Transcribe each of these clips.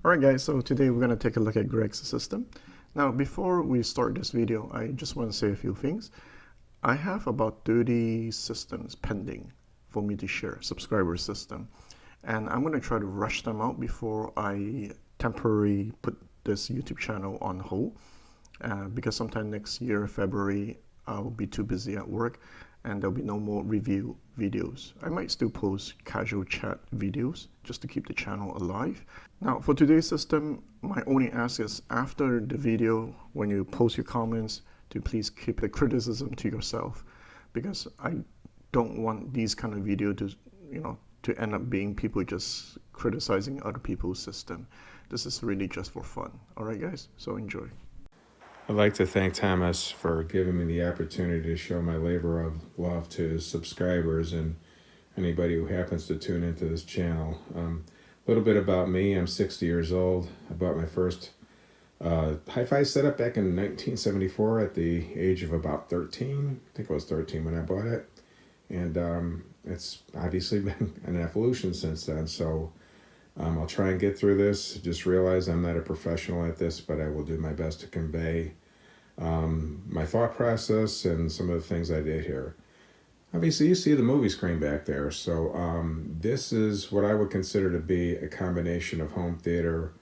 Alright guys, so today we're going to take a look at Greg's system. Now before we start this video, I just want to say a few things. I have about 30 systems pending for me to share, subscriber system. And I'm going to try to rush them out before I temporarily put this YouTube channel on hold. Because sometime next year, February, I'll be too busy at work and there'll be no more review videos. I might still post casual chat videos just to keep the channel alive. Now for today's system, my only ask is after the video, when you post your comments, to please keep the criticism to yourself, because I don't want these kind of video to, to end up being people just criticizing other people's system. This is really just for fun. All right guys, so enjoy. I'd like to thank Thomas for giving me the opportunity to show my labor of love to his subscribers and anybody who happens to tune into this channel. A little bit about me. I'm 60 years old. I bought my first hi-fi setup back in 1974 at the age of about 13. I think I was 13 when I bought it. And it's obviously been an evolution since then. So I'll try and get through this. Just realize I'm not a professional at this, but I will do my best to convey my thought process and some of the things I did here. Obviously, you see the movie screen back there. So this is what I would consider to be a combination of home theater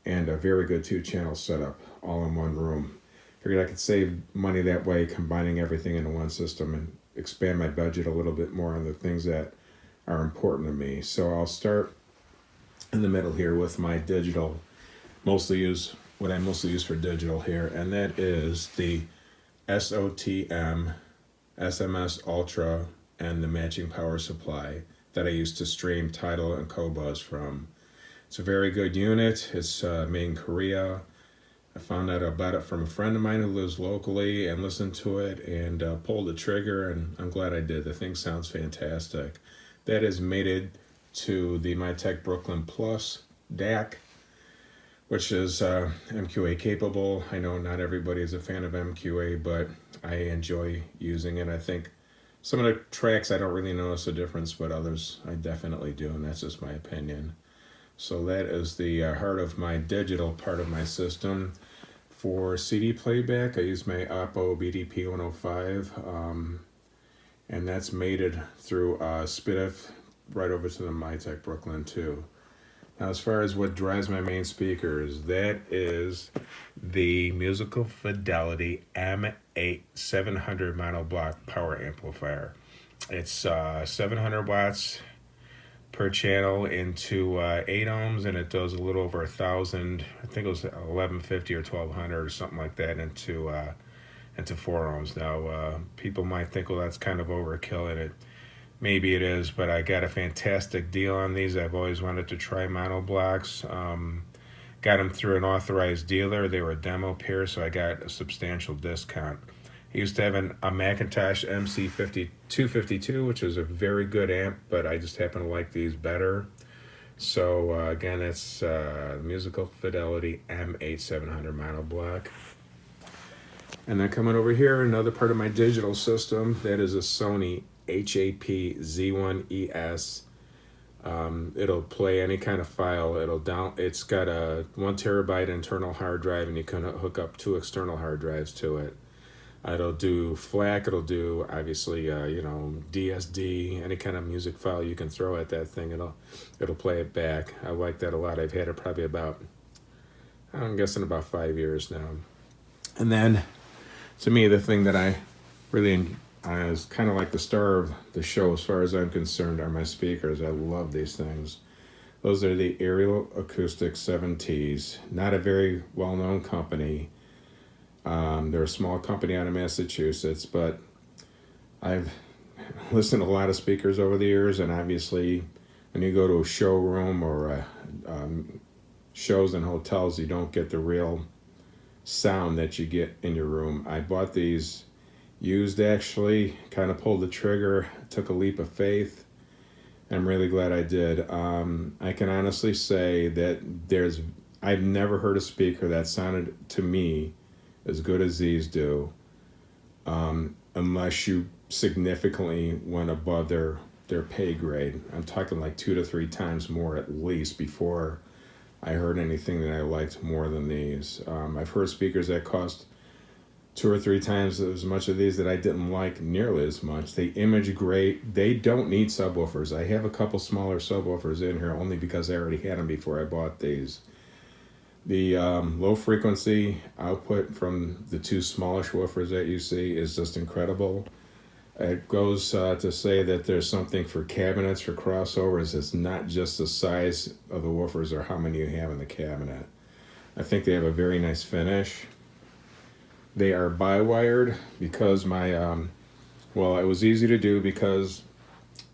and a very good 2-channel setup all in one room. Figured I could save money that way, combining everything into one system and expand my budget a little bit more on the things that are important to me. So I'll start in the middle here with my digital, what I mostly use for digital here, and that is the SOtM-SMS Ultra and the matching power supply that I use to stream Tidal and Qobuz from. It's a very good unit. It's made in Korea. I found out about it from a friend of mine who lives locally and listened to it and pulled the trigger, and I'm glad I did. The thing sounds fantastic. That is mated to the Mytek Brooklyn DAC, which is MQA capable. I know not everybody is a fan of MQA, but I enjoy using it. I think some of the tracks I don't really notice a difference, but others I definitely do, and that's just my opinion. So that is the heart of my digital part of my system. For CD playback, I use my Oppo BDP-105, and that's mated through SPDIF right over to the Mytek Brooklyn too. Now as far as what drives my main speakers, that is the musical Fidelity M8-700 monoblock power amplifier. It's 700 watts per channel into 8 ohms, and it does a little over 1,000, I think it was 1150 or 1200 or something like that into 4 ohms. Now people might think, well, that's kind of overkill, and maybe it is, but I got a fantastic deal on these. I've always wanted to try Monoblocks. Got them through an authorized dealer. They were a demo pair, so I got a substantial discount. I used to have a Macintosh MC252, which was a very good amp, but I just happen to like these better. So again, it's musical Fidelity M8-700 monoblock. And then coming over here, another part of my digital system, that is a Sony HAP-Z1es. It'll play any kind of file. It's got a 1 terabyte internal hard drive, and you can hook up 2 external hard drives to it. It'll do FLAC. It'll do obviously DSD, any kind of music file you can throw at that thing. It'll play it back. I like that a lot. I've had it probably about, I'm guessing about 5 years now. And then to me, the thing that I really is kind of like the star of the show as far as I'm concerned are my speakers. I love these things. Those are the Ariel Acoustics 7Ts. Not a very well-known company. They're a small company out of Massachusetts, but I've listened to a lot of speakers over the years, and obviously when you go to a showroom or shows in hotels, you don't get the real sound that you get in your room. I bought these used, actually, kind of pulled the trigger, took a leap of faith. I'm really glad I did. I can honestly say that I've never heard a speaker that sounded to me as good as these do, unless you significantly went above their pay grade. I'm talking like 2 to 3 times more at least before I heard anything that I liked more than these. I've heard speakers that cost 2 or 3 times as much of these that I didn't like nearly as much. They image great. They don't need subwoofers. I have a couple smaller subwoofers in here only because I already had them before I bought these. The low frequency output from the 2 smallish woofers that you see is just incredible. It goes to say that there's something for cabinets, for crossovers. It's not just the size of the woofers or how many you have in the cabinet. I think they have a very nice finish. They are bi-wired because my, well, it was easy to do because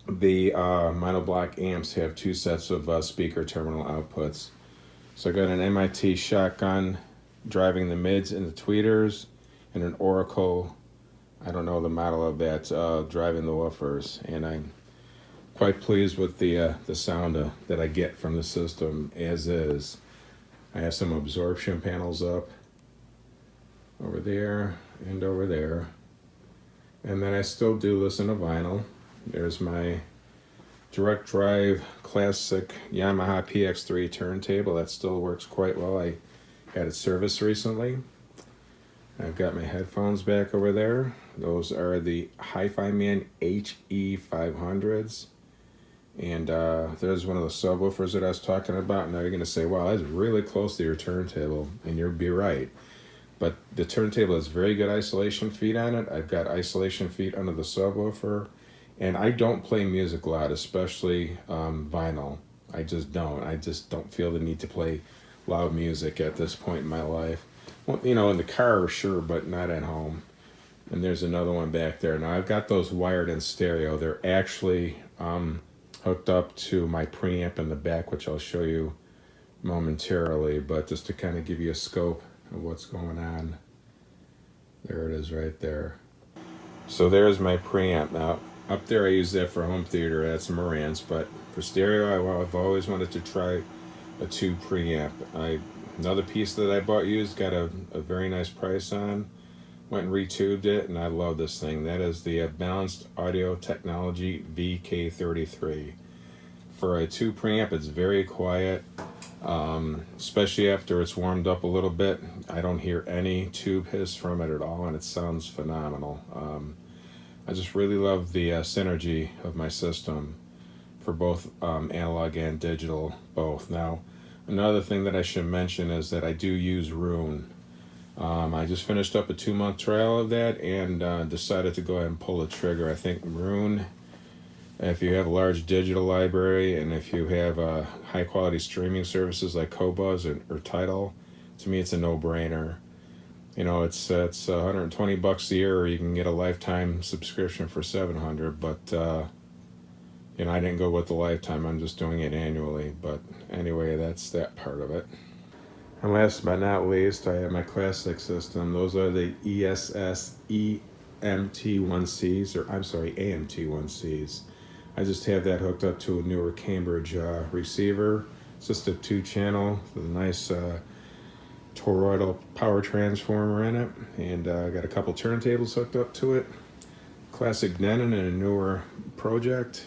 the monoblock amps have 2 sets of speaker terminal outputs. So I got an MIT shotgun driving the mids and the tweeters, and an Oracle, I don't know the model of that, driving the woofers. And I'm quite pleased with the sound that I get from the system as is. I have some absorption panels up over there and over there. And then I still do listen to vinyl. There's my direct drive classic Yamaha PX3 turntable. That still works quite well. I had it serviced recently. I've got my headphones back over there. Those are the HiFiMan HE-500s. And there's one of the subwoofers that I was talking about. Now you're going to say, wow, that's really close to your turntable. And you'll be right. But the turntable has very good isolation feet on it. I've got isolation feet under the subwoofer. And I don't play music loud, especially vinyl. I just don't feel the need to play loud music at this point in my life. Well, you know, in the car, sure, but not at home. And there's another one back there. Now, I've got those wired in stereo. They're actually hooked up to my preamp in the back, which I'll show you momentarily. But just to kind of give you a scope of what's going on. There it is right there. So there's my preamp. Now, up there I use that for home theater. That's Marantz. But for stereo, I've always wanted to try a 2 preamp. Another piece that I bought used, got a very nice price on. Went and retubed it, and I love this thing. That is the Balanced Audio Technology VK33. For a 2 preamp, it's very quiet, especially after it's warmed up a little bit. I don't hear any tube hiss from it at all, and it sounds phenomenal. I just really love the synergy of my system for both analog and digital, both. Now, another thing that I should mention is that I do use Roon. I just finished up a 2-month trial of that and decided to go ahead and pull the trigger. I think Roon, if you have a large digital library and if you have high quality streaming services like Qobuz or Tidal, to me it's a no-brainer. You know, it's $120 a year, or you can get a lifetime subscription for $700. But you know, I didn't go with the lifetime. I'm just doing it annually. But anyway, that's that part of it. And last but not least, I have my classic system. Those are the ESS EMT1Cs, or I'm sorry, AMT1Cs. I just have that hooked up to a newer Cambridge receiver. It's just a 2-channel with a nice toroidal power transformer in it, and I got a couple turntables hooked up to it. Classic Denon and a newer project,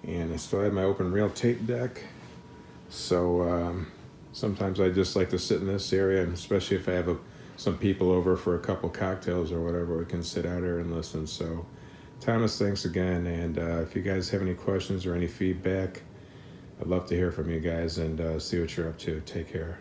and I still have my open reel tape deck. So sometimes I just like to sit in this area, and especially if I have some people over for a couple cocktails or whatever, we can sit out here and listen. So Thomas, thanks again, and if you guys have any questions or any feedback, I'd love to hear from you guys and see what you're up to. Take care.